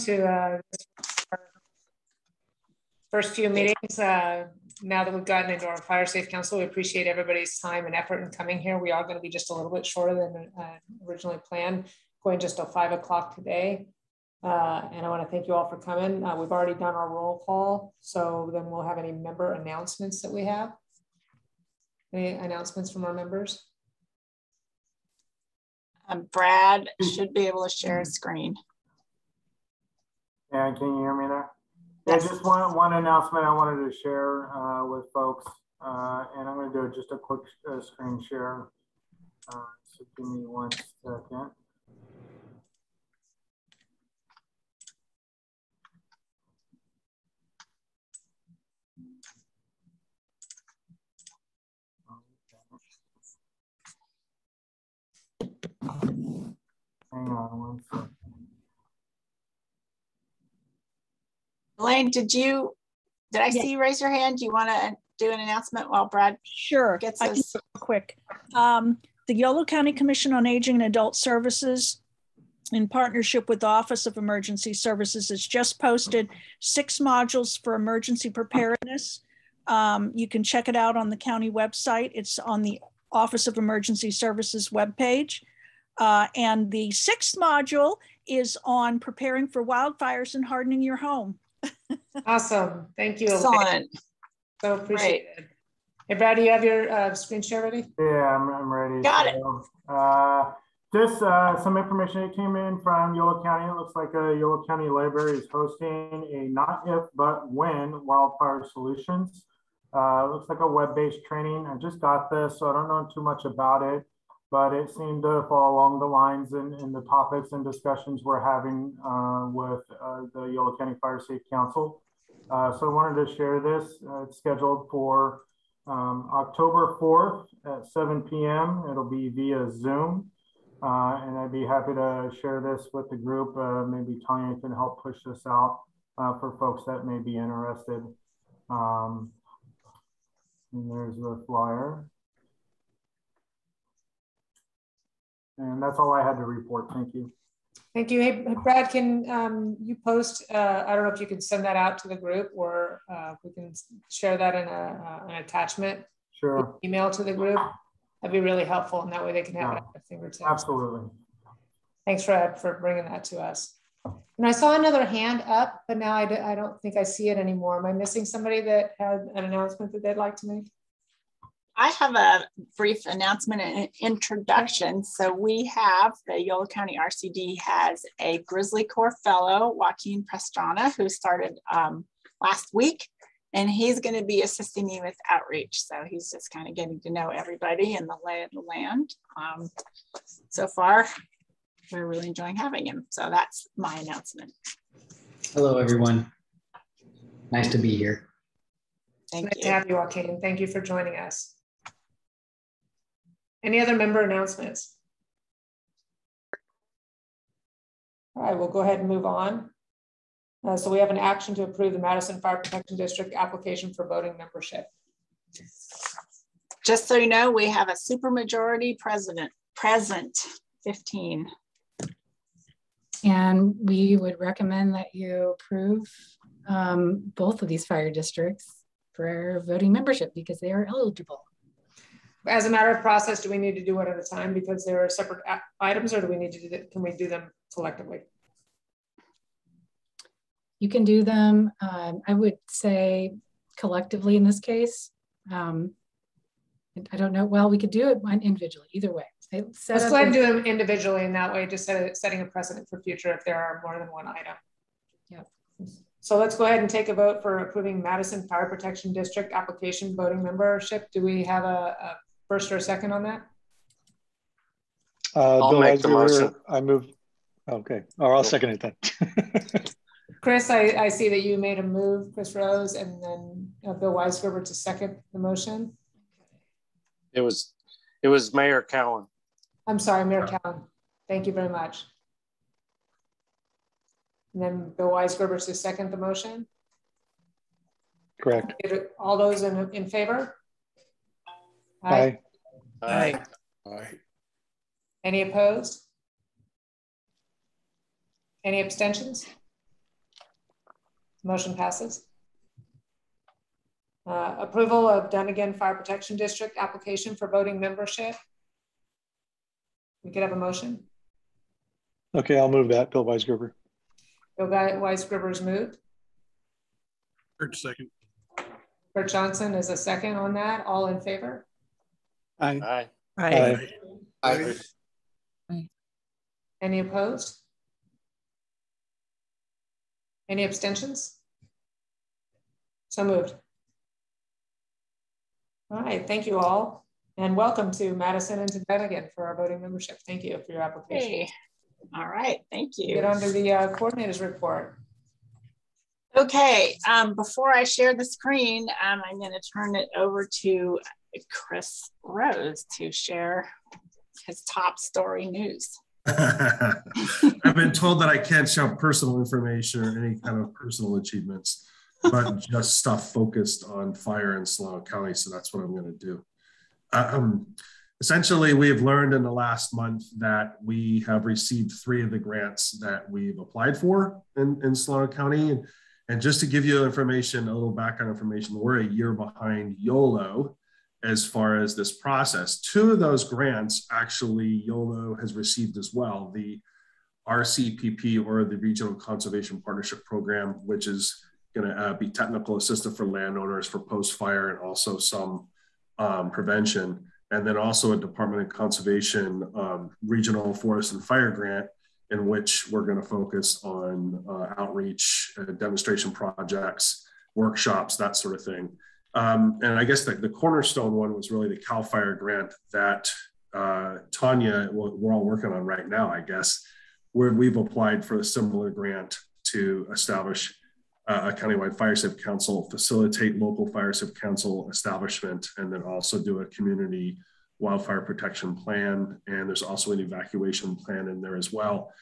To our first few meetings. Now that we've gotten into our Fire Safe Council, we appreciate everybody's time and effort in coming here. We are going to be just a little bit shorter than originally planned, going just till 5 o'clock today. And I want to thank you all for coming. We've already done our roll call, so then we'll have any member announcements that we have. Any announcements from our members? Brad should be able to share a screen. Yeah, can you hear me there? Yeah, just one announcement I wanted to share with folks, and I'm going to do just a quick screen share. So give me 1 second. Hang on 1 second. Elaine, did I see you raise your hand? Do you want to do an announcement while Brad gets us quick? The Yolo County Commission on Aging and Adult Services, in partnership with the Office of Emergency Services, has just posted 6 modules for emergency preparedness. You can check it out on the county website. It's on the Office of Emergency Services webpage. And the 6th module is on preparing for wildfires and hardening your home. Awesome. Thank you. Excellent. So appreciate it. Hey, Brad, do you have your screen share ready? Yeah, I'm ready. Got it. Just some information that came in from Yolo County. It looks like Yolo County Library is hosting a not if, but when wildfire solutions. Looks like a web-based training. I just got this, so I don't know too much about it, but it seemed to fall along the lines in the topics and discussions we're having with the Yolo County Fire Safe Council. So I wanted to share this. It's scheduled for October 4th at 7 p.m. It'll be via Zoom. And I'd be happy to share this with the group. Maybe Tanya can help push this out for folks that may be interested. And there's the flyer. And that's all I had to report. Thank you. Thank you. Hey, Brad, can you post, I don't know if you can send that out to the group, or we can share that in an attachment. Sure. Email to the group. That'd be really helpful. And that way they can have it at their fingertips. Absolutely. Thanks, Fred, for bringing that to us. And I saw another hand up, but now I don't think I see it anymore. Am I missing somebody that had an announcement that they'd like to make? I have a brief announcement and introduction. So we have the Yolo County RCD has a Grizzly Corps fellow, Joaquin Pastrana, who started last week, and he's going to be assisting me with outreach. So he's just kind of getting to know everybody and the lay of the land. So far, we're really enjoying having him. So that's my announcement. Hello, everyone. Nice to be here. Nice to have you, Joaquin. Thank you for joining us. Any other member announcements? All right, we'll go ahead and move on. So we have an action to approve the Madison Fire Protection District application for voting membership. Just so you know, we have a supermajority present, 15. And we would recommend that you approve both of these fire districts for voting membership because they are eligible. As a matter of process, do we need to do it at a time because there are separate items, or do we need to do can we do them collectively? You can do them, I would say collectively in this case. I don't know, well, we could do it individually, either way. Let's go ahead and do them individually, and that way just setting a precedent for future if there are more than one item. Yeah. So let's go ahead and take a vote for approving Madison Fire Protection District application voting membership. Do we have a first or a second on that? I'll make the motion. I move. Okay, or I'll second it then. Chris, I see that you made a move, Chris Rose, and then Bill Weisgerber to second the motion. It was Mayor Cowan. I'm sorry, Mayor Cowan. Thank you very much. And then Bill Weisgerber to second the motion. Correct. All those in favor? Aye. Aye. Aye. Any opposed? Any abstentions? Motion passes. Approval of Dunnigan Fire Protection District application for voting membership. We could have a motion. Okay, I'll move that. Bill Weisgerber. Bill Weisgerber's moved. Kurt second. Kurt Johnson is a second on that. All in favor? Aye. Aye. Aye. Aye. Any opposed? Any abstentions? So moved. All right, thank you all. And welcome to Madison and to Dunnigan for our voting membership. Thank you for your application. Hey. All right, thank you. Get on to the coordinators report. Okay, before I share the screen, I'm going to turn it over to Chris Rose to share his top story news. I've been told that I can't share personal information or any kind of personal achievements, but just stuff focused on fire in Solano County. So that's what I'm going to do. Essentially, we have learned in the last month that we have received 3 of the grants that we've applied for in Solano County. And just to give you information, a little background information, we're a year behind Yolo as far as this process. 2 of those grants, actually, Yolo has received as well, the RCPP, or the Regional Conservation Partnership Program, which is going to be technical assistance for landowners for post-fire and also some prevention. And then also a Department of Conservation Regional Forest and Fire Grant, in which we're going to focus on outreach, demonstration projects, workshops, that sort of thing. And I guess the cornerstone one was really the CAL FIRE grant that Tanya, we're all working on right now, I guess, where we've applied for a similar grant to establish a countywide fire safe council, facilitate local fire safe council establishment, and then also do a community wildfire protection plan. And there's also an evacuation plan in there as well.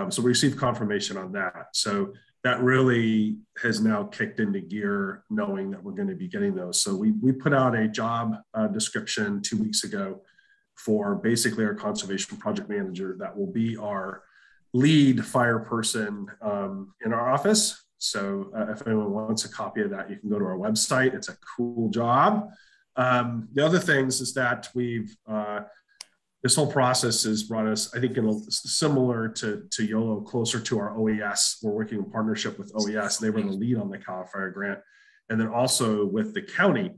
So we received confirmation on that. So that really has now kicked into gear, knowing that we're going to be getting those. So we put out a job description 2 weeks ago for basically our conservation project manager that will be our lead fire person in our office. So if anyone wants a copy of that, you can go to our website. It's a cool job. The other things is that we've, this whole process has brought us, I think, similar to Yolo, closer to our OES. We're working in partnership with OES. They were the lead on the CAL FIRE grant. And then also with the county,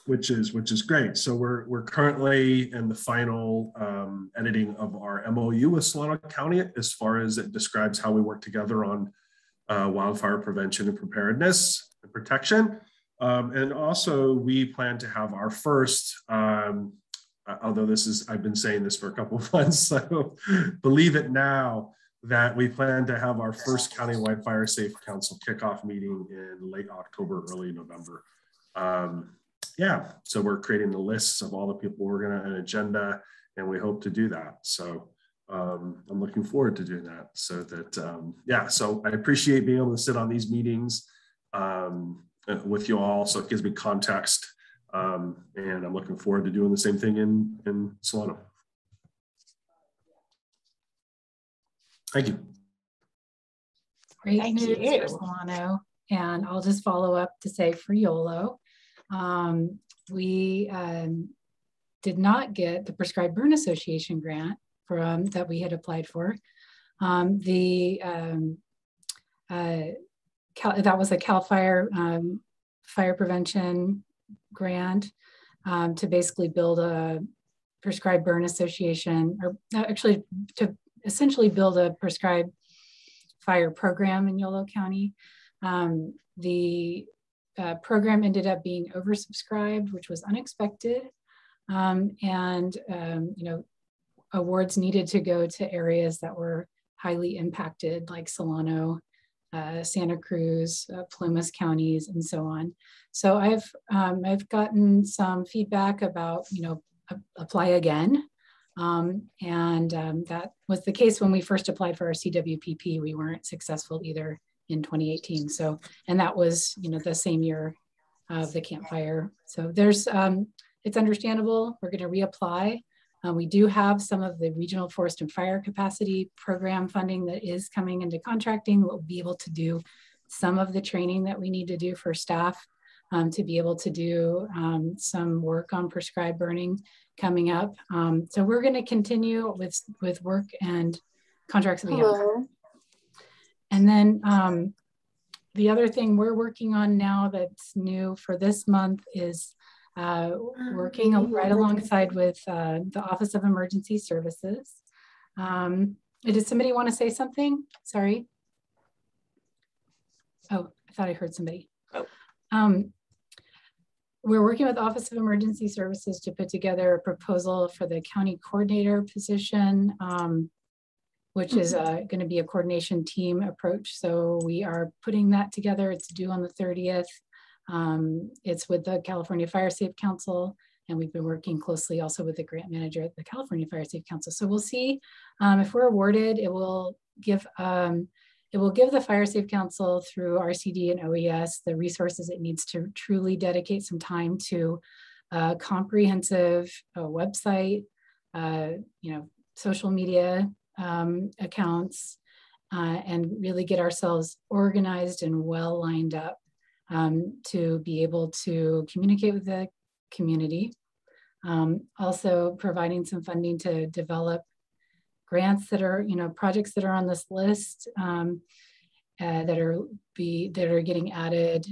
which is great. So we're currently in the final editing of our MOU with Solano County, as far as it describes how we work together on wildfire prevention and preparedness and protection. And also we plan to have our first, although I've been saying this for a couple of months, so believe it now, that we plan to have our first countywide fire safe council kickoff meeting in late October, early November. Yeah, so we're creating the lists of all the people we're going to, an agenda, and we hope to do that. So I'm looking forward to doing that. So that, yeah, so I appreciate being able to sit on these meetings with you all. So it gives me context, and I'm looking forward to doing the same thing in Solano. Thank you. Great Thank news you. for Solano. And I'll just follow up to say for Yolo, we did not get the Prescribed Burn Association grant that we had applied for. That was a CAL FIRE fire prevention grant to basically build a Prescribed Burn Association, or actually to essentially build a prescribed fire program in Yolo County. The program ended up being oversubscribed, which was unexpected. You know, awards needed to go to areas that were highly impacted, like Solano, Santa Cruz, Plumas counties, and so on. So I've gotten some feedback about, you know, apply again. That was the case when we first applied for our CWPP. We weren't successful either in 2018. So, and that was, you know, the same year of the campfire. So there's, it's understandable. We're going to reapply. We do have some of the regional forest and fire capacity program funding that is coming into contracting. We'll be able to do some of the training that we need to do for staff to be able to do some work on prescribed burning coming up. So we're going to continue with work and contracts that we have. And then the other thing we're working on now that's new for this month is working right alongside with the Office of Emergency Services. Did somebody want to say something? Sorry. Oh, I thought I heard somebody. Oh. We're working with Office of Emergency Services to put together a proposal for the county coordinator position, which is going to be a coordination team approach. So we are putting that together. It's due on the 30th. It's with the California Fire Safe Council, and we've been working closely also with the grant manager at the California Fire Safe Council. So we'll see if we're awarded. It will give the Fire Safe Council through RCD and OES the resources it needs to truly dedicate some time to a comprehensive website, social media accounts, and really get ourselves organized and well lined up to be able to communicate with the community. Also providing some funding to develop grants that are, projects that are on this list that are getting added,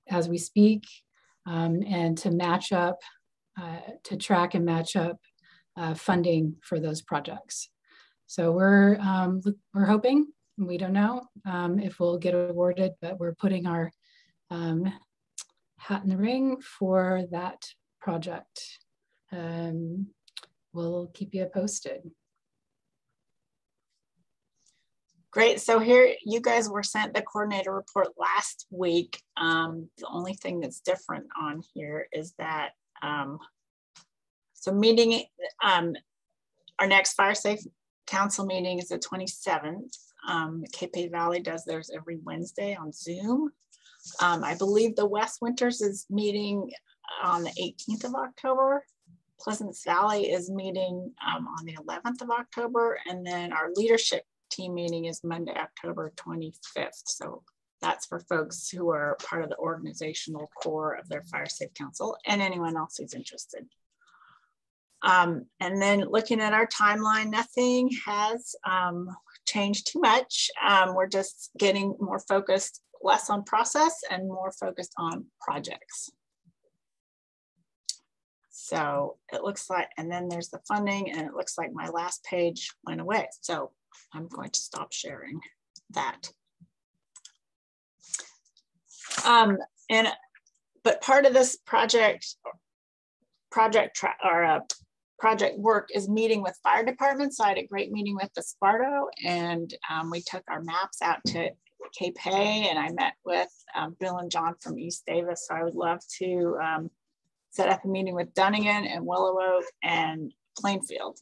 as we speak, and to match up, to track and match up funding for those projects. So we're hoping, we don't know if we'll get awarded, but we're putting our hat in the ring for that project. We'll keep you posted. Great. So here, you guys were sent the coordinator report last week. The only thing that's different on here is that, so meeting, our next Fire Safe Council meeting is the 27th. Cape Valley does theirs every Wednesday on Zoom. I believe the West Winters is meeting on the 18th of October. Pleasance Valley is meeting on the 11th of October. And then our leadership team meeting is Monday, October 25th. So that's for folks who are part of the organizational core of their Fire Safe Council and anyone else who's interested. And then looking at our timeline, nothing has changed too much. We're just getting more focused, less on process and more focused on projects. So it looks like, and then there's the funding, and it looks like my last page went away. So I'm going to stop sharing that. But part of this project work is meeting with fire departments. So I had a great meeting with the Sparto, and we took our maps out to Cape Hay, and I met with Bill and John from East Davis. So I would love to set up a meeting with Dunnigan and Willow Oak and Plainfield,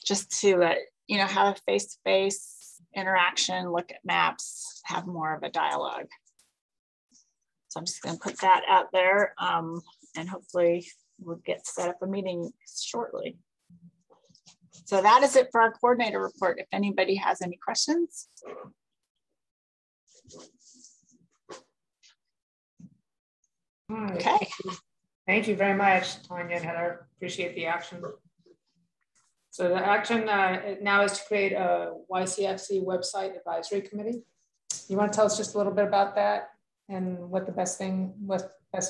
just to have a face-to-face interaction, look at maps, have more of a dialogue. So I'm just going to put that out there, and hopefully we'll get set up a meeting shortly. So that is it for our coordinator report. If anybody has any questions. Okay. Thank you very much, Tanya and Heather. Appreciate the action. So the action now is to create a YCFC website advisory committee. You want to tell us just a little bit about that and what the best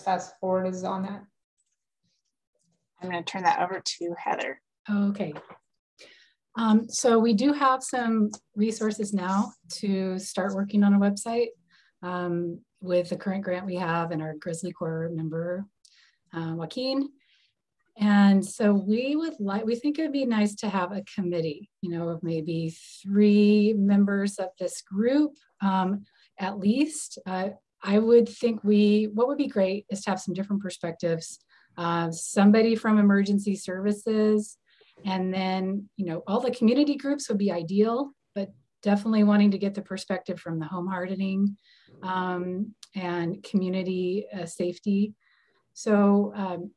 fast forward is on that? I'm going to turn that over to Heather. Okay. So we do have some resources now to start working on a website with the current grant we have and our Grizzly Corps member, Joaquin. And so we think it'd be nice to have a committee, of maybe 3 members of this group, at least. I would think what would be great is to have some different perspectives. Somebody from emergency services, and then, all the community groups would be ideal, but definitely wanting to get the perspective from the home hardening and community safety. So,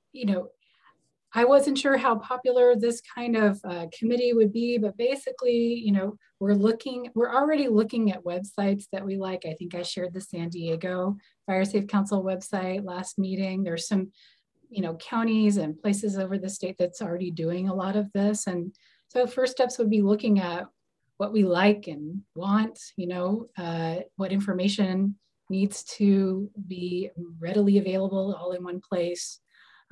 I wasn't sure how popular this kind of committee would be, but basically, you know, we're already looking at websites that we like. I think I shared the San Diego Fire Safe Council website last meeting. There's some, you know, counties and places over the state that's already doing a lot of this. And so first steps would be looking at what we like and want, you know, what information needs to be readily available all in one place.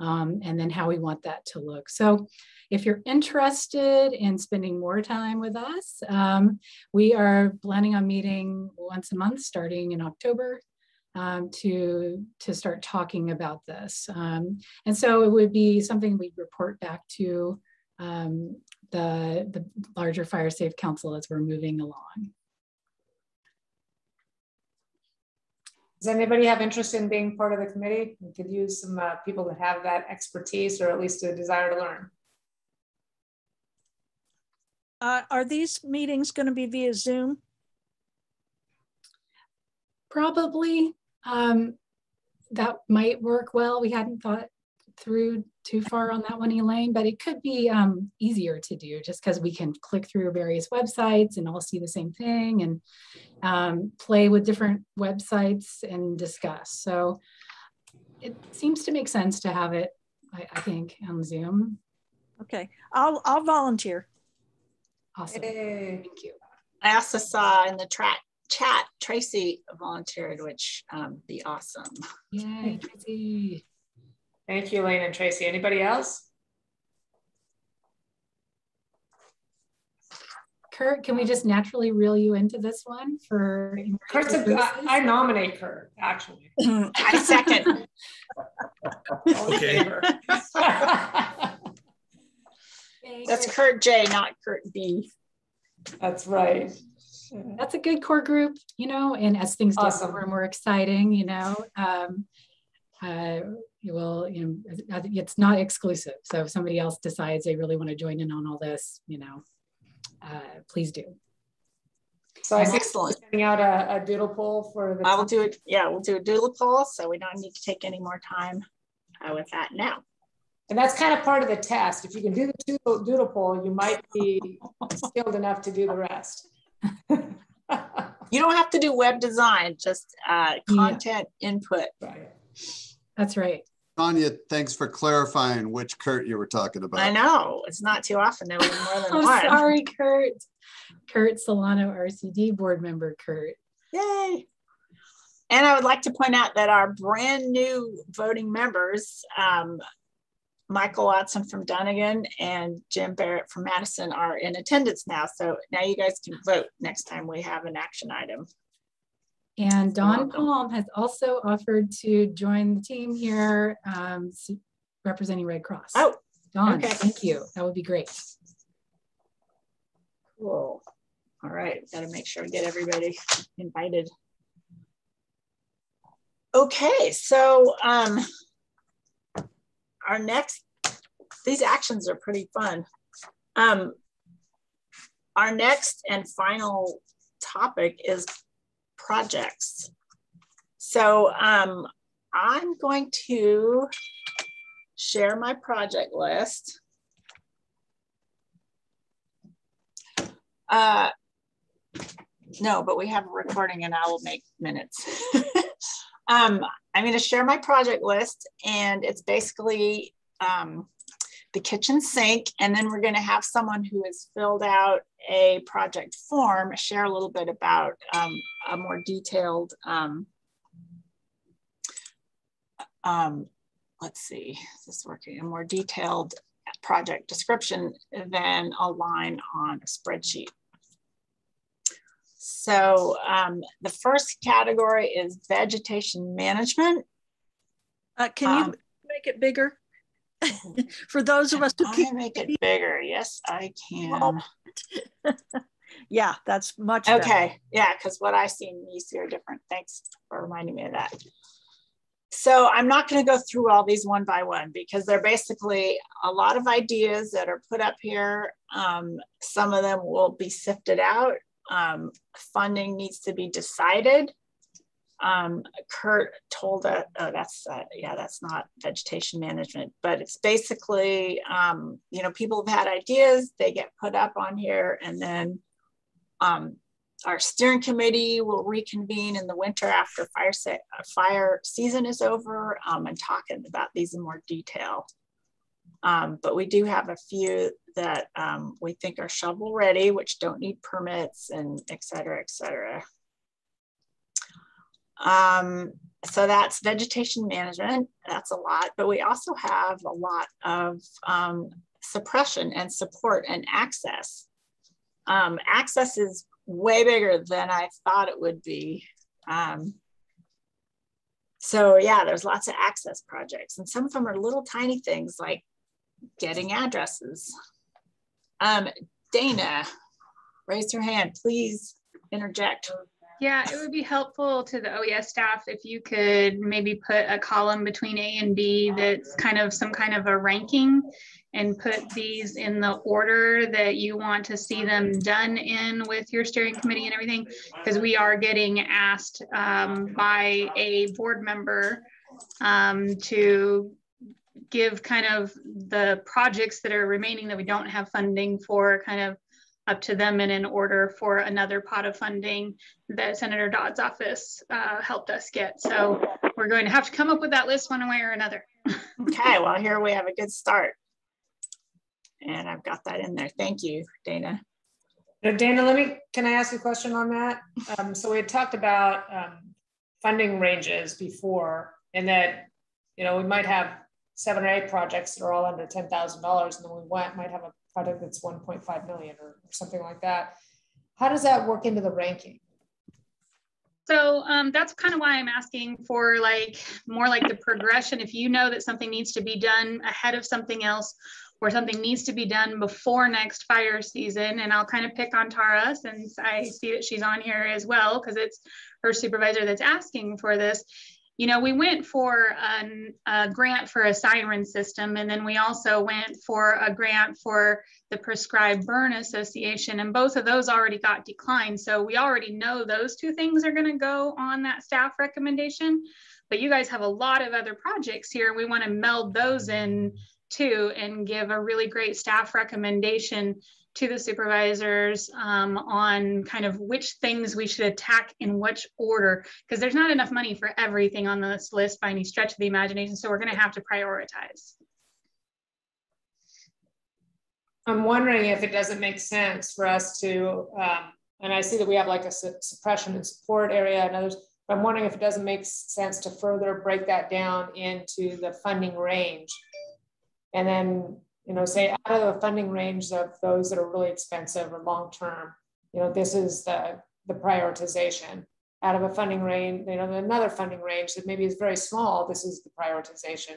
And then how we want that to look. So if you're interested in spending more time with us, we are planning on meeting once a month starting in October to start talking about this. And so it would be something we'd report back to the larger Fire Safe Council as we're moving along. Does anybody have interest in being part of the committee? We could use some people that have that expertise or at least a desire to learn. Are these meetings going to be via Zoom? Probably. That might work well. We hadn't thought through too far on that one, Elaine, but it could be easier to do just because we can click through various websites and all see the same thing and play with different websites and discuss. So it seems to make sense to have it, I think, on Zoom. Okay, I'll volunteer. Awesome, Hey. thank you. I also saw in the chat, Tracy volunteered, which be awesome. Yay, Tracy. Thank you, Elaine and Tracy. Anybody else? Kurt, can we just naturally reel you into this one for Kurt's I nominate Kurt, actually. I second. Okay. That's Kurt J, not Kurt B. That's right. That's a good core group, you know, and as things get more and more exciting, you know, you will, you know, it's not exclusive. So if somebody else decides they really want to join in on all this, you know, please do. So I think sending out a doodle poll for the. I will do it. Yeah, we'll do a doodle poll. So we don't need to take any more time with that now. And that's kind of part of the test. If you can do the doodle poll, you might be skilled enough to do the rest. You don't have to do web design, just content input. Right. That's right. Tanya, thanks for clarifying which Kurt you were talking about. I know, it's not too often that we have more than one. I'm sorry, Kurt. Kurt Solano, RCD board member, Kurt. Yay. And I would like to point out that our brand new voting members, Michael Watson from Dunnigan and Jim Barrett from Madison, are in attendance now. So now you guys can vote next time we have an action item. And Dawn Palm has also offered to join the team here representing Red Cross. Oh, Dawn, okay. Thank you. That would be great. Cool. All right, got to make sure we get everybody invited. Okay, so our next, these actions are pretty fun. Our next and final topic is projects. So I'm going to share my project list. No, but we have a recording and I will make minutes. I'm going to share my project list, and it's basically the kitchen sink, and then we're going to have someone who has filled out a project form share a little bit about a more detailed, let's see, is this working? A more detailed project description than a line on a spreadsheet. So the first category is vegetation management. Can you make it bigger? For those of us who can make it bigger, yes, I can. Yeah, that's much okay. Better. Yeah, because what I see and you see are different. Thanks for reminding me of that. So I'm not going to go through all these one by one because they're basically a lot of ideas that are put up here. Some of them will be sifted out. Funding needs to be decided. Kurt told us, oh, that's not vegetation management, but it's basically, you know, people have had ideas, they get put up on here, and then our steering committee will reconvene in the winter after fire season is over and talking about these in more detail. But we do have a few that we think are shovel ready, which don't need permits and et cetera, et cetera. So that's vegetation management. That's a lot, but we also have a lot of suppression and support and access. Access is way bigger than I thought it would be. So yeah, there's lots of access projects, and some of them are little tiny things like getting addresses. Dana, raise your hand, please interject. Yeah, it would be helpful to the OES staff if you could maybe put a column between A and B that's kind of some kind of a ranking, and put these in the order that you want to see them done in with your steering committee and everything, because we are getting asked by a board member to give kind of the projects that are remaining that we don't have funding for kind of up to them and in order for another pot of funding that Senator Dodd's office helped us get. So we're going to have to come up with that list one way or another. Okay, well, here we have a good start. And I've got that in there. Thank you, Dana. Dana, can I ask a question on that? So we had talked about funding ranges before, and that, you know, we might have 7 or 8 projects that are all under $10,000, and then we might have a project that's 1.5 million or something like that. How does that work into the ranking? So that's kind of why I'm asking for more like the progression. If you know that something needs to be done ahead of something else, or something needs to be done before next fire season, and I'll kind of pick on Tara since I see that she's on here as well, because it's her supervisor that's asking for this. You know, we went for a grant for a siren system, and then we also went for a grant for the Prescribed Burn Association, and both of those already got declined. So we already know those 2 things are going to go on that staff recommendation, but you guys have a lot of other projects here. We want to meld those in too and give a really great staff recommendation to the supervisors on kind of which things we should attack in which order, because there's not enough money for everything on this list by any stretch of the imagination. So we're going to have to prioritize. I'm wondering if it doesn't make sense for us to, and I see that we have like a suppression and support area and others, but I'm wondering if it doesn't make sense to further break that down into the funding range. And then, you know, say out of the funding range of those that are really expensive or long-term, you know, this is the prioritization. Out of a funding range, you know, another funding range that maybe is very small, this is the prioritization.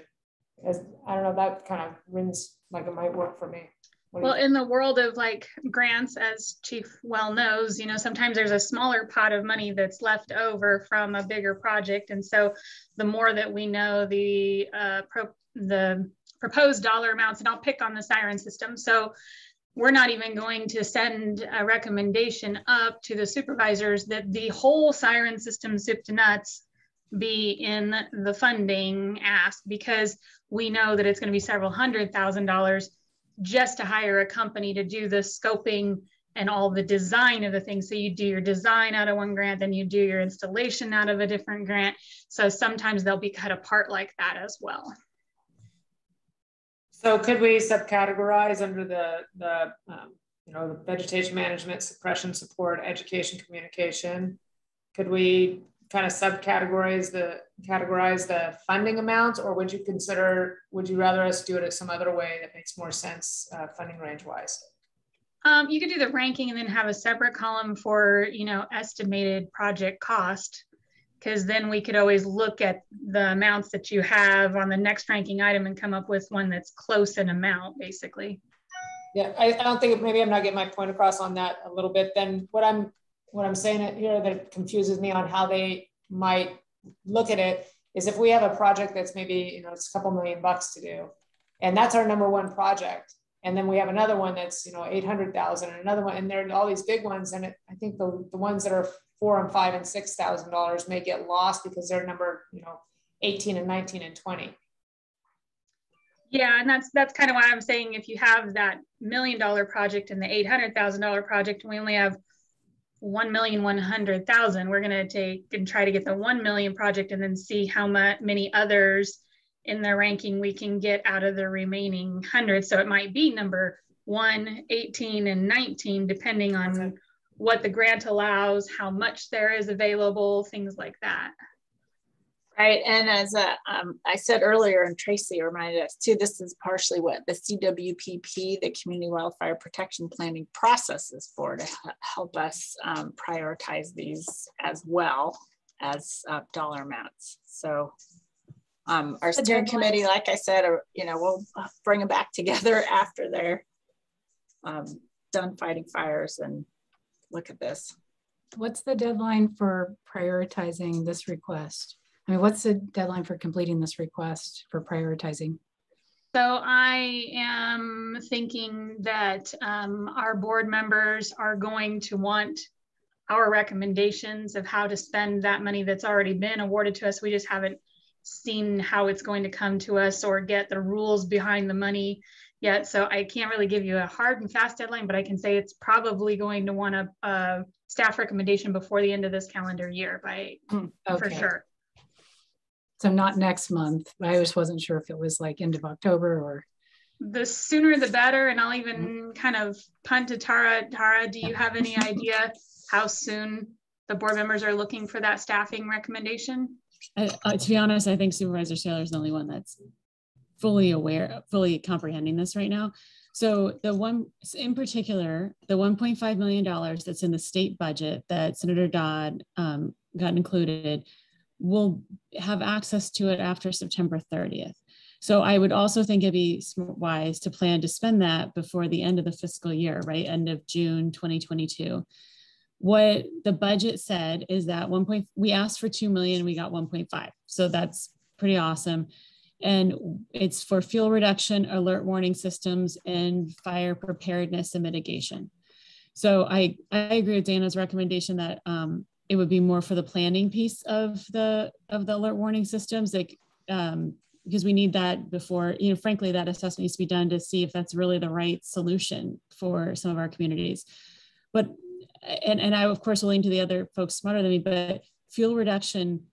I don't know, that kind of rings like it might work for me. Well, in the world of like grants, as Chief well knows, you know, sometimes there's a smaller pot of money that's left over from a bigger project. And so the more that we know the proposed dollar amounts, and I'll pick on the siren system. So we're not even going to send a recommendation up to the supervisors that the whole siren system soup to nuts be in the funding ask, because we know that it's going to be several $100,000 just to hire a company to do the scoping and all the design of the thing. So you do your design out of one grant, then you do your installation out of a different grant. So sometimes they'll be cut apart like that as well. So could we subcategorize under the you know, the vegetation management, suppression, support, education, communication? Could we kind of categorize the funding amounts, or would you rather us do it some other way that makes more sense funding range wise? You could do the ranking and then have a separate column for, you know, estimated project cost, because then we could always look at the amounts that you have on the next ranking item and come up with one that's close in amount, basically. Yeah, I don't think, maybe I'm not getting my point across on that a little bit. Then what I'm saying here that confuses me on how they might look at it is if we have a project that's maybe, you know, it's a couple $1 million to do, and that's our #1 project. And then we have another one that's, you know, 800,000, and another one, and there are all these big ones. And I think the ones that are $4,000 and $5,000 and $6,000 may get lost because they're numbered, 18 and 19 and 20. Yeah, and that's kind of why I'm saying if you have that $1 million project and the $800,000 project, we only have 1,100,000. We're going to take and try to get the 1 million project and then see how many others in the ranking we can get out of the remaining 100. So it might be number 1, 18, and 19, depending on what the grant allows, how much there is available, things like that. Right, and as I said earlier, and Tracy reminded us too, this is partially what the CWPP, the Community Wildfire Protection Planning process is for, to help us prioritize these as well as dollar amounts. So our steering committee, like I said, we'll bring them back together after they're done fighting fires and look at this. What's the deadline for prioritizing this request? I mean, what's the deadline for completing this request for prioritizing? So I am thinking that our board members are going to want our recommendations of how to spend that money that's already been awarded to us. We just haven't seen how it's going to come to us or get the rules behind the money yet. So I can't really give you a hard and fast deadline, but I can say it's probably going to want a staff recommendation before the end of this calendar year for sure. So not next month. I just wasn't sure if it was like end of October or. The sooner the better. And I'll even kind of punt to Tara. Tara, do you have any idea how soon the board members are looking for that staffing recommendation? To be honest, I think Supervisor Saylor is the only one that's fully comprehending this right now. So the one in particular, the $1.5 million that's in the state budget that Senator Dodd got included, will have access to it after September 30th. So I would also think it'd be wise to plan to spend that before the end of the fiscal year, right? End of June 2022. What the budget said is that we asked for 2 million, we got 1.5. So that's pretty awesome. And it's for fuel reduction, alert warning systems, and fire preparedness and mitigation. So I agree with Dana's recommendation that it would be more for the planning piece of the alert warning systems, like because we need that before, frankly, that assessment needs to be done to see if that's really the right solution for some of our communities. But and I of course will lean to the other folks smarter than me, but fuel reduction,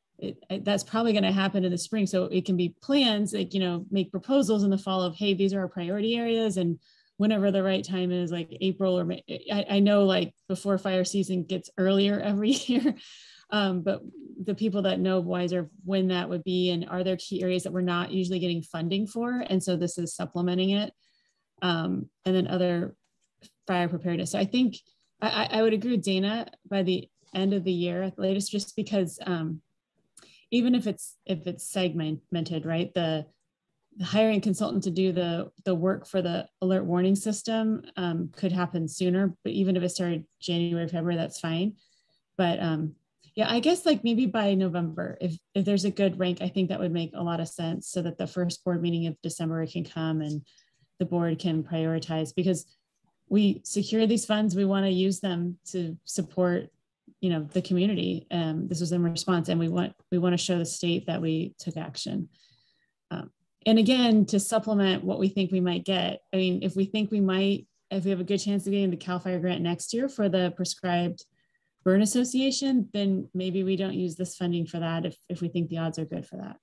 that's probably going to happen in the spring. So it can be plans, like make proposals in the fall of, hey, these are our priority areas, and whenever the right time is, like April or May. I know like before fire season gets earlier every year, but the people that know wiser when that would be, and are there key areas that we're not usually getting funding for? And so this is supplementing it. And then other fire preparedness. So I think I would agree with Dana by the end of the year at the latest, just because even if it's segmented, right? The hiring consultant to do the work for the alert warning system could happen sooner, but even if it started January, February, that's fine. But yeah, I guess like maybe by November, if there's a good rank, I think that would make a lot of sense, so that the first board meeting of December can come and the board can prioritize, because we secure these funds, we want to use them to support the community. This was in response, and we want to show the state that we took action. And again, to supplement what we think we might get. I mean, if we have a good chance of getting the CAL FIRE grant next year for the prescribed burn association, then maybe we don't use this funding for that if we think the odds are good for that.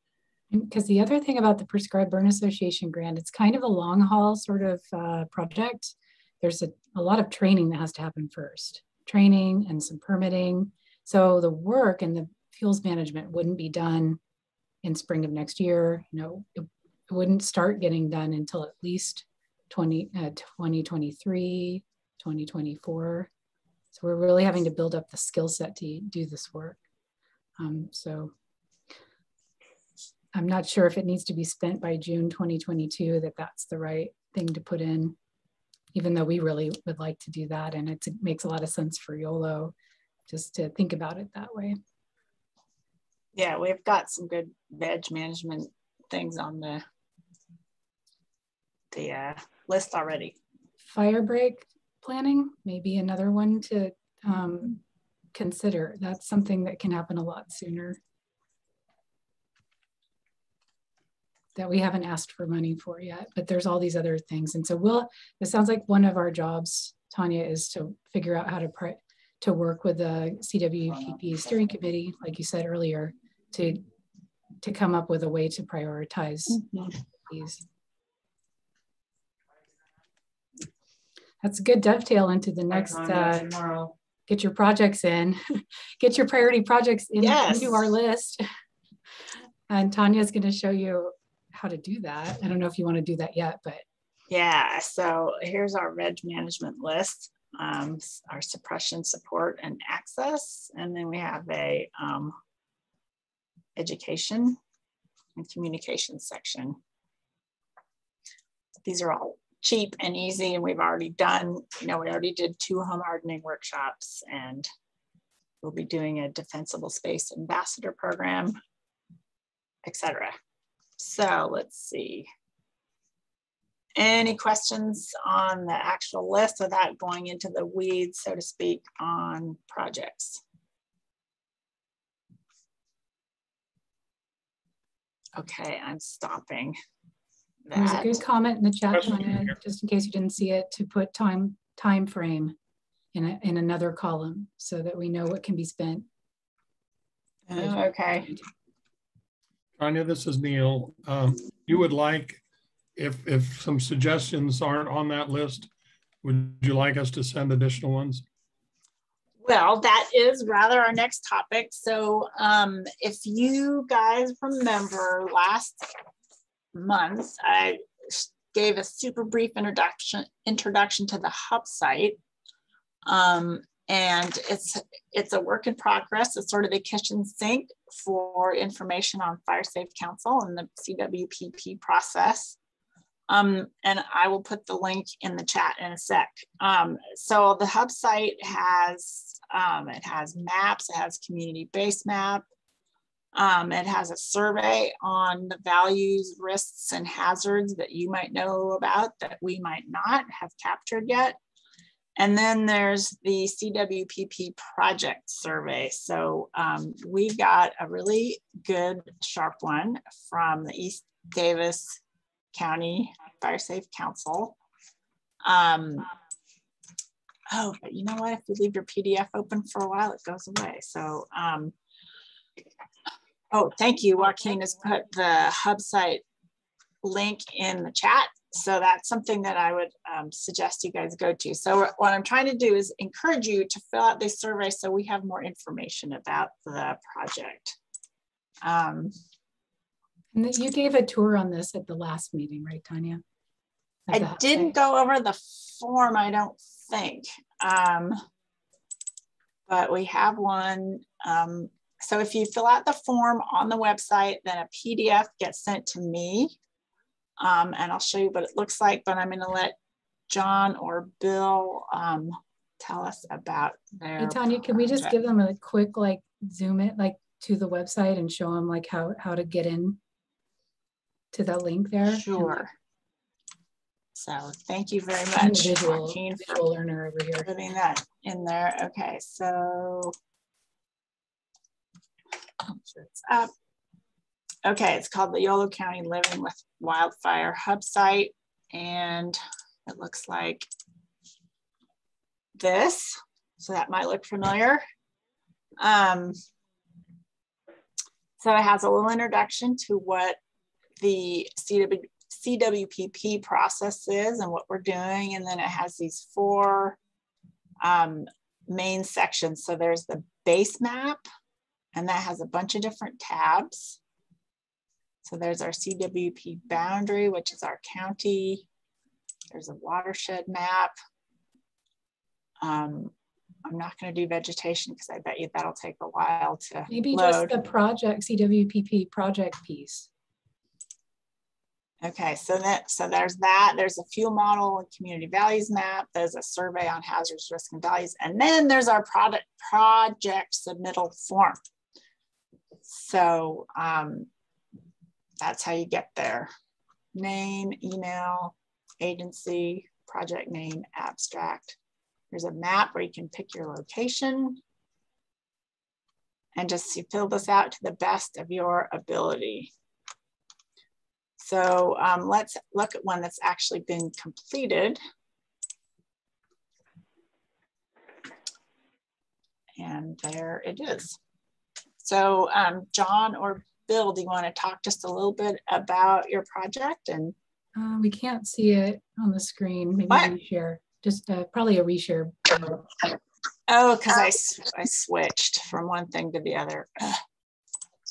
Because the other thing about the prescribed burn association grant, it's kind of a long haul sort of project. There's a lot of training that has to happen first. Training and some permitting. So the work and the fuels management wouldn't be done in spring of next year. It wouldn't start getting done until at least 2023, 2024. So we're really having to build up the skill set to do this work. So I'm not sure if it needs to be spent by June 2022, that's the right thing to put in, even though we really would like to do that. And it makes a lot of sense for Yolo just to think about it that way. Yeah, we've got some good veg management things on the list already. Fire break planning, maybe another one to consider. That's something that can happen a lot sooner, that we haven't asked for money for yet, but there's all these other things. And so it sounds like one of our jobs, Tanya, is to figure out how to work with the CWPP steering committee, like you said earlier, to come up with a way to prioritize these. That's a good dovetail into the next, get your projects in, get your priority projects in, into our list. And Tanya's going to show you how to do that. I don't know if you want to do that yet, but. Yeah, so here's our reg management list, our suppression, support, and access. And then we have a education and communication section. These are all cheap and easy, and we've already done, we already did 2 home hardening workshops, and we'll be doing a defensible space ambassador program, etc. So let's see. Any questions on the actual list without going into the weeds, so to speak, on projects? Okay, I'm stopping. There's a good comment in the chat, Tanya, just in case you didn't see it, to put time frame in another column so that we know what can be spent. Okay. Tanya, this is Neil. You would like, if some suggestions aren't on that list, would you like us to send additional ones? Well, that is rather our next topic. So if you guys remember last month, I gave a super brief introduction to the hub site. And it's a work in progress. It's sort of a kitchen sink for information on Fire Safe Council and the CWPP process. And I will put the link in the chat in a sec. So the hub site has, it has maps, it has community-based map. It has a survey on the values, risks, and hazards that you might know about that we might not have captured yet. And then there's the CWPP project survey. So we got a really good, sharp one from the East Davis County Fire Safe Council. Oh, but you know what? If you leave your PDF open for a while, it goes away. So, oh, thank you. Joaquin has put the hub site link in the chat. So that's something that I would suggest you guys go to. So what I'm trying to do is encourage you to fill out this survey so we have more information about the project. And you gave a tour on this at the last meeting, right, Tanya? I didn't go over the form, I don't think. But we have one. So if you fill out the form on the website, then a PDF gets sent to me. And I'll show you what it looks like, but I'm going to let John or Bill tell us about their Hey, Tanya, can we just give them a quick like zoom it like to the website and show them like how to get in to that link there? Sure. So thank you very much, visual learner over here, putting that in there. Okay, so it's up. Okay, it's called the Yolo County Living with Wildfire Hub Site, and it looks like this. So that might look familiar. So it has a little introduction to what the CWPP process is and what we're doing, and then it has these 4 main sections. So there's the base map, and that has a bunch of different tabs. So there's our CWP boundary, which is our county. There's a watershed map. I'm not going to do vegetation because I bet you that'll take a while to maybe load. Just the project, CWPP project piece. Okay, so there's that. There's a fuel model and community values map. There's a survey on hazards, risk, and values. And then there's our project submittal form. So that's how you get there. Name, email, agency, project name, abstract, There's a map where you can pick your location and just fill this out to the best of your ability. So let's look at one that's actually been completed. And there it is. So John or Bill, do you want to talk just a little bit about your project? And we can't see it on the screen. Maybe reshare. Just probably a reshare. Oh, because I switched from one thing to the other.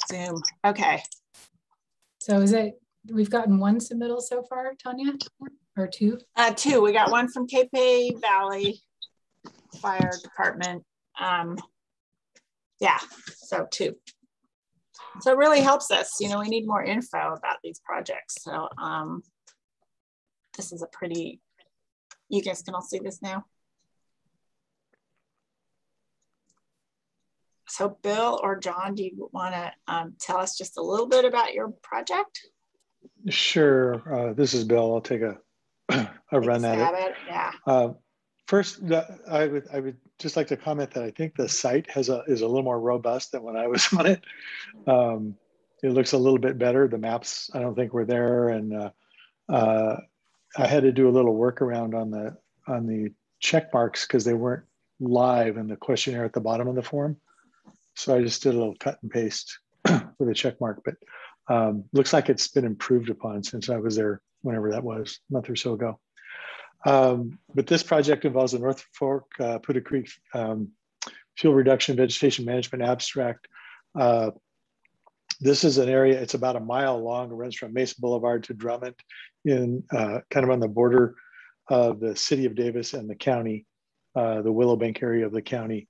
Zoom. Okay. So is it, we've gotten one submittal so far, Tanya, or two? Two. We got one from Cape Valley Fire Department. Yeah, so two. So it really helps us. You know, we need more info about these projects. So this is a pretty, you guys can all see this now. So Bill or John, do you want to tell us just a little bit about your project? Sure. This is Bill. I'll take a run at it. Yeah. First, I would just like to comment that I think the site is a little more robust than when I was on it. It looks a little bit better. The maps I don't think were there, and I had to do a little workaround on the check marks because they weren't live in the questionnaire at the bottom of the form. So I just did a little cut and paste with a check mark, but looks like it's been improved upon since I was there, whenever that was, a month or so ago. But this project involves the North Fork Puda Creek fuel reduction vegetation management abstract. This is an area, it's about a mile long. It runs from Mesa Boulevard to Drummond in kind of on the border of the city of Davis and the county, the Willowbank area of the county.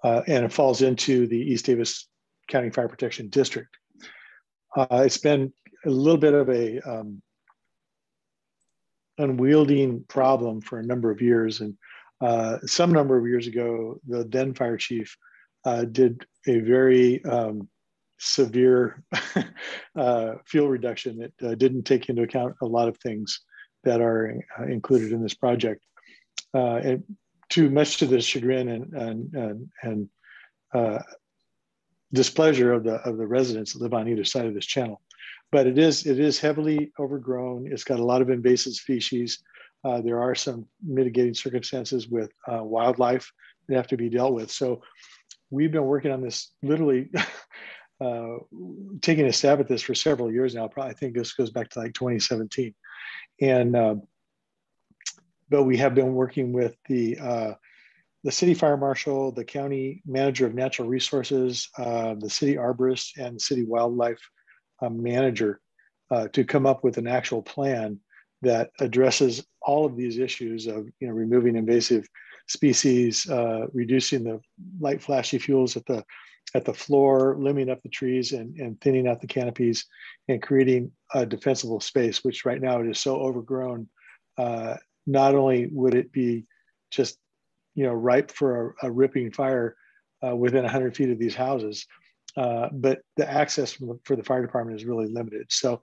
And it falls into the East Davis County Fire Protection District. It's been a little bit of a unwielding problem for a number of years. And some number of years ago, the then fire chief did a very severe fuel reduction that didn't take into account a lot of things that are included in this project. And too much to the chagrin and displeasure of the residents that live on either side of this channel. But it is heavily overgrown. It's got a lot of invasive species. There are some mitigating circumstances with wildlife that have to be dealt with. So we've been working on this, literally taking a stab at this for several years now. I think this goes back to like 2017. And but we have been working with the city fire marshal, the county manager of natural resources, the city arborist, and the city wildlife manager to come up with an actual plan that addresses all of these issues of, you know, removing invasive species, reducing the light flashy fuels at the floor, limbing up the trees and thinning out the canopies, and creating a defensible space, which right now it is so overgrown. Not only would it be just, you know, ripe for a ripping fire within 100 feet of these houses, but the access for the fire department is really limited. So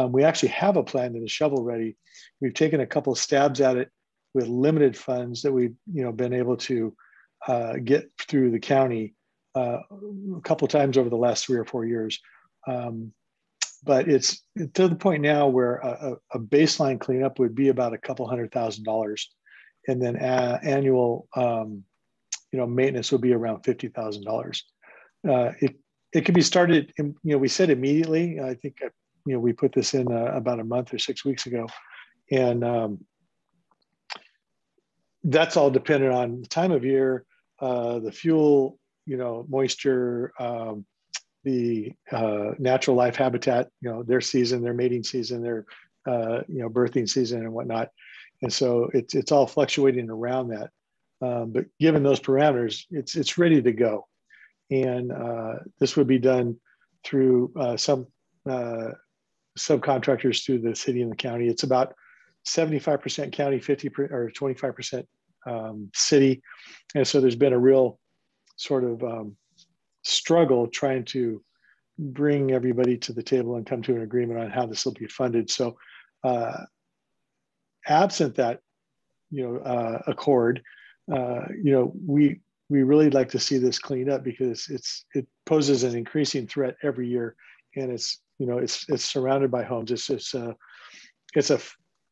we actually have a plan that is shovel ready. We've taken a couple of stabs at it with limited funds that we've, you know, been able to get through the county a couple of times over the last 3 or 4 years. But it's to the point now where a baseline cleanup would be about $200,000, and then annual, you know, maintenance would be around $50,000. It could be started, you know, we said immediately. I think, you know, we put this in about a month or 6 weeks ago, and that's all dependent on the time of year, the fuel, you know, moisture, the natural life habitat, you know, their season, their mating season, their you know, birthing season and whatnot. And so it's all fluctuating around that. But given those parameters, it's ready to go. And this would be done through some subcontractors through the city and the county. It's about 75% county, 50% or 25% city. And so there's been a real sort of struggle trying to bring everybody to the table and come to an agreement on how this will be funded. So absent that, you know, accord, you know, we really like to see this cleaned up because it poses an increasing threat every year, and it's, you know, it's surrounded by homes. It's a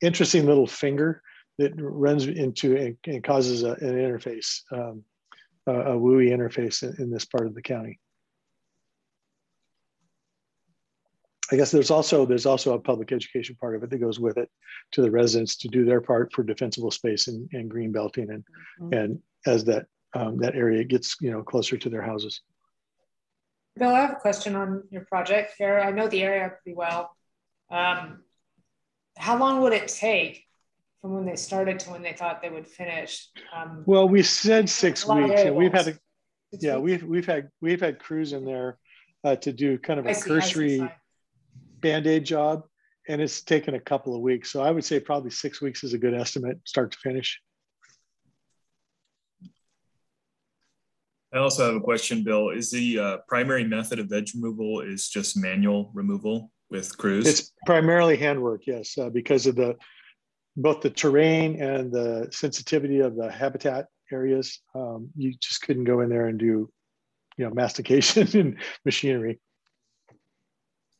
interesting little finger that runs into and causes an interface, a WUI interface in this part of the county. I guess there's also a public education part of it that goes with it to the residents to do their part for defensible space and green belting, and as that that area gets, you know, closer to their houses. Bill, I have a question on your project here. I know the area pretty well. How long would it take from when they started to when they thought they would finish? Well, we said 6 weeks, and we've had we've had crews in there to do kind of a cursory Band-Aid job, and it's taken a couple of weeks. So I would say probably 6 weeks is a good estimate, start to finish. I also have a question, Bill. Is the primary method of veg removal is just manual removal with crews? It's primarily handwork, yes, because of both the terrain and the sensitivity of the habitat areas. You just couldn't go in there and do, you know, mastication and machinery.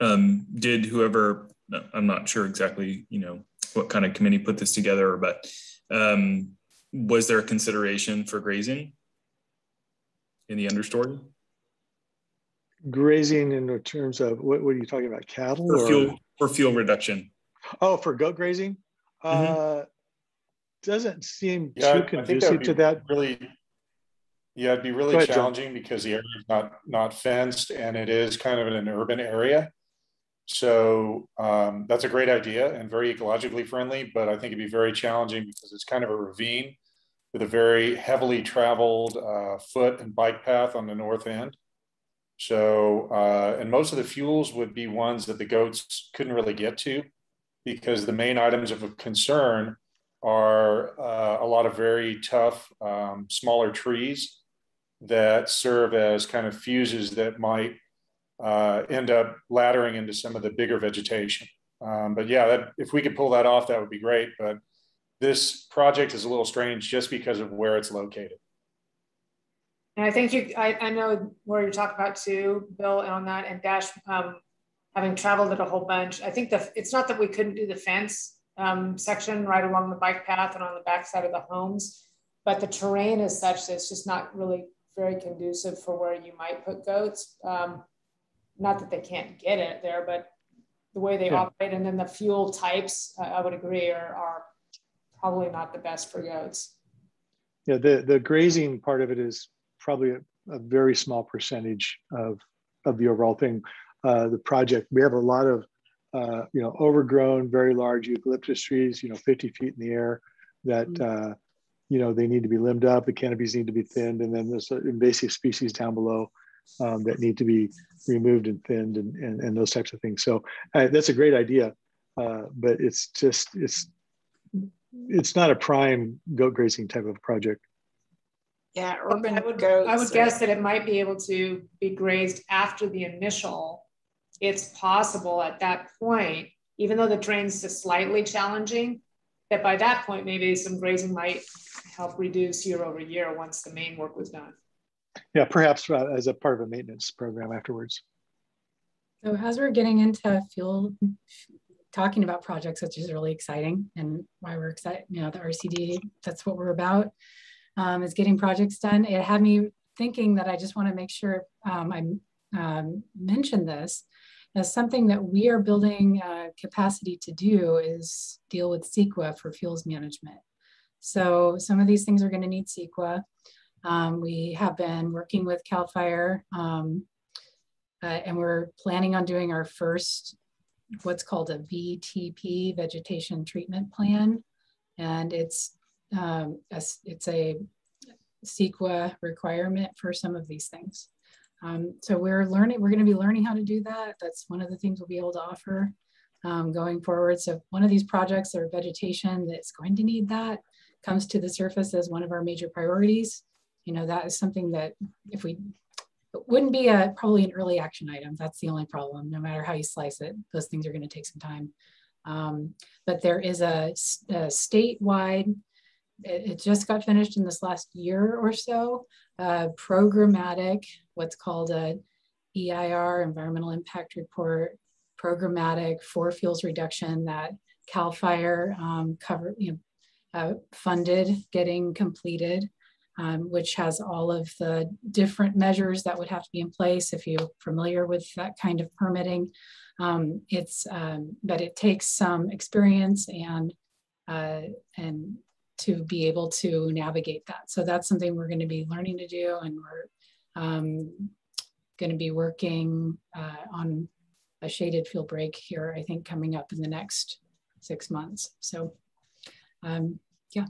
Did whoever, I'm not sure exactly, you know, what kind of committee put this together, but was there a consideration for grazing in the understory? Grazing in terms of, what are you talking about, cattle? For fuel reduction. Oh, for goat grazing? Doesn't seem too conducive to that. It'd be really challenging because the area is not fenced, and it is kind of in an urban area. So that's a great idea and very ecologically friendly, but I think it'd be very challenging because it's kind of a ravine with a very heavily traveled foot and bike path on the north end. So, and most of the fuels would be ones that the goats couldn't really get to, because the main items of concern are a lot of very tough, smaller trees that serve as kind of fuses that might end up laddering into some of the bigger vegetation. But yeah, if we could pull that off, that would be great. But this project is a little strange just because of where it's located. And I think I know where you're talking about too, Bill, on that, and Dash, having traveled it a whole bunch. I think it's not that we couldn't do the fence section right along the bike path and on the backside of the homes, but the terrain is such that it's just not really very conducive for where you might put goats. Not that they can't get it there, but the way they operate, and then the fuel types, I would agree, are probably not the best for goats. Yeah, the grazing part of it is probably a very small percentage of the overall thing. The project, we have a lot of you know, overgrown, very large eucalyptus trees, you know, 50 feet in the air that you know, they need to be limbed up. The canopies need to be thinned, and then there's invasive species down below that need to be removed and thinned, and those types of things. So that's a great idea, but it's not a prime goat grazing type of project. Yeah, urban goats. I would guess that it might be able to be grazed after the initial. It's possible at that point, even though the terrain's just slightly challenging, that by that point, maybe some grazing might help reduce year over year once the main work was done. Yeah, perhaps as a part of a maintenance program afterwards. So as we're getting into fuel, talking about projects, which is really exciting, and why we're excited, you know, the RCD, that's what we're about, is getting projects done. It had me thinking that I just want to make sure I mention this as something that we are building capacity to do is deal with CEQA for fuels management. So some of these things are going to need CEQA. We have been working with CAL FIRE, and we're planning on doing our first, what's called a VTP, Vegetation Treatment Plan. And it's a CEQA requirement for some of these things. So we're going to be learning how to do that. That's one of the things we'll be able to offer going forward. So one of these projects or vegetation that's going to need that comes to the surface as one of our major priorities. You know, that is something that if we, it wouldn't be probably an early action item. That's the only problem. No matter how you slice it, those things are going to take some time. But there is a statewide it just got finished in this last year or so. Programmatic, what's called a EIR, Environmental Impact Report, programmatic for fuels reduction that CAL FIRE funded getting completed, which has all of the different measures that would have to be in place if you're familiar with that kind of permitting. But it takes some experience and to be able to navigate that. So that's something we're going to be learning to do, and we're going to be working on a shaded fuel break here, I think, coming up in the next 6 months. So yeah.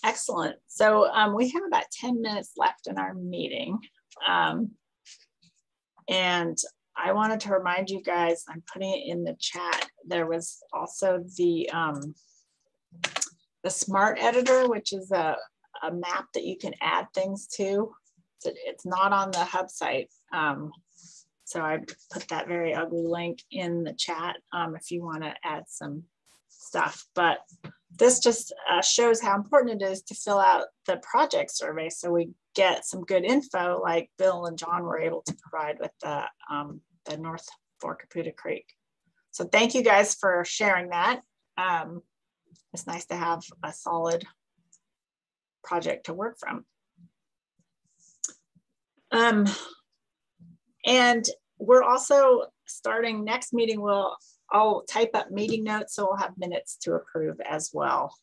Excellent. So we have about 10 minutes left in our meeting. And I wanted to remind you guys, I'm putting it in the chat, there was also the smart editor, which is a map that you can add things to. It's not on the hub site. So I put that very ugly link in the chat if you want to add some stuff. But this just shows how important it is to fill out the project survey so we get some good info like Bill and John were able to provide with the North Fork of Poudre Creek. So thank you guys for sharing that. It's nice to have a solid project to work from. And we're also starting next meeting, I'll type up meeting notes, so we'll have minutes to approve as well.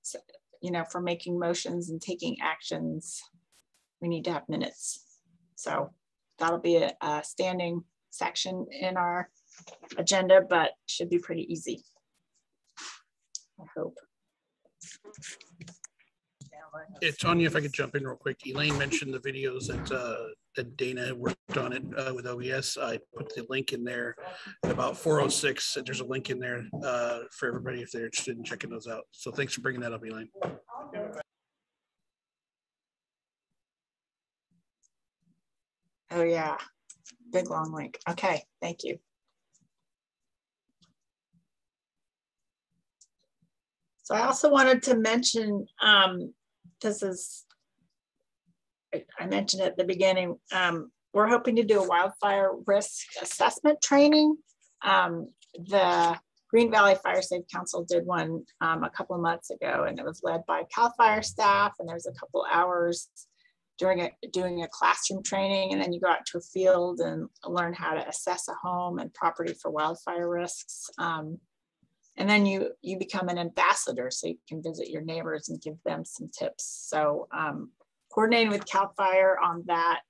So, you know, for making motions and taking actions, we need to have minutes. So that'll be a standing section in our agenda, but should be pretty easy, I hope. It's Tanya, if I could jump in real quick. Elaine mentioned the videos that Dana worked on it with OES. I put the link in there at about 4:06. There's a link in there for everybody if they're interested in checking those out. So thanks for bringing that up, Elaine. Oh yeah, big long link. Okay, thank you. So I also wanted to mention, I mentioned at the beginning, we're hoping to do a wildfire risk assessment training. The Green Valley Fire Safe Council did one a couple of months ago, and it was led by CAL FIRE staff, and there's a couple hours doing a classroom training, and then you go out to a field and learn how to assess a home and property for wildfire risks. And then you become an ambassador, so you can visit your neighbors and give them some tips. So coordinating with CAL FIRE on that,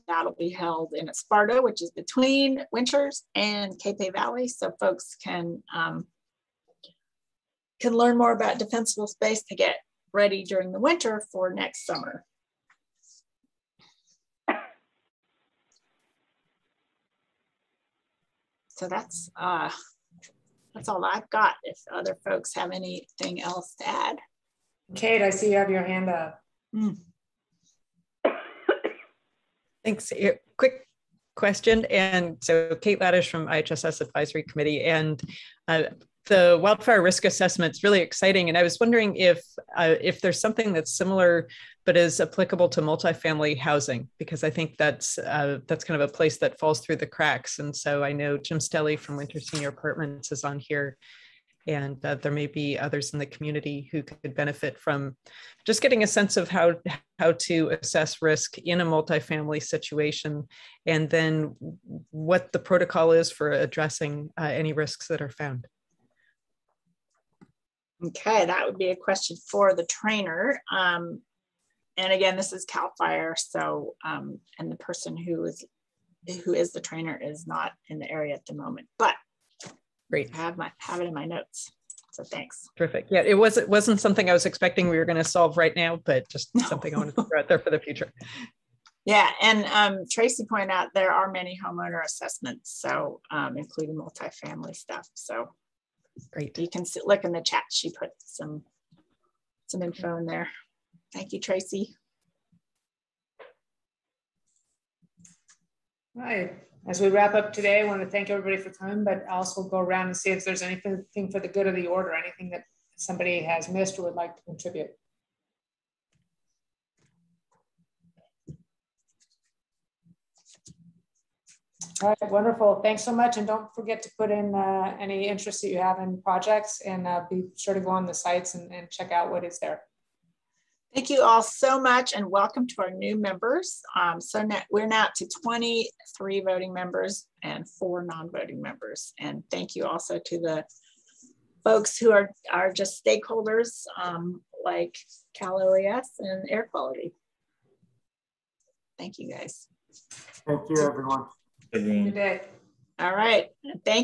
that'll be held in Esparta, which is between Winters and Capay Valley. So folks can learn more about defensible space to get ready during the winter for next summer. So that's all I've got. If other folks have anything else to add. Kate, I see you have your hand up. Thanks. Quick question. And so Kate Laddish from IHSS Advisory Committee, and the wildfire risk assessment is really exciting. And I was wondering if there's something that's similar but is applicable to multifamily housing, because I think that's kind of a place that falls through the cracks. And so I know Jim Stelly from Winter Senior Apartments is on here, and there may be others in the community who could benefit from just getting a sense of how to assess risk in a multifamily situation, and then what the protocol is for addressing any risks that are found. Okay, that would be a question for the trainer. And again, this is CAL FIRE, so and the person who is the trainer is not in the area at the moment, but great. I have it in my notes. So thanks. Terrific. Yeah, it wasn't something I was expecting we were going to solve right now, but just something I wanted to throw out there for the future. Yeah, and Tracy pointed out there are many homeowner assessments, so including multifamily stuff. So great. You can look in the chat. She put some info in there. Thank you, Tracy. Right. As we wrap up today, I want to thank everybody for coming, but also go around and see if there's anything for the good of the order, anything that somebody has missed or would like to contribute. All right, wonderful. Thanks so much. And don't forget to put in any interest that you have in projects, and be sure to go on the sites and check out what is there. Thank you all so much, and welcome to our new members. So now we're now to 23 voting members and 4 non-voting members. And thank you also to the folks who are just stakeholders like Cal OES and air quality. Thank you guys. Thank you, everyone. Good day. All right. Thank you.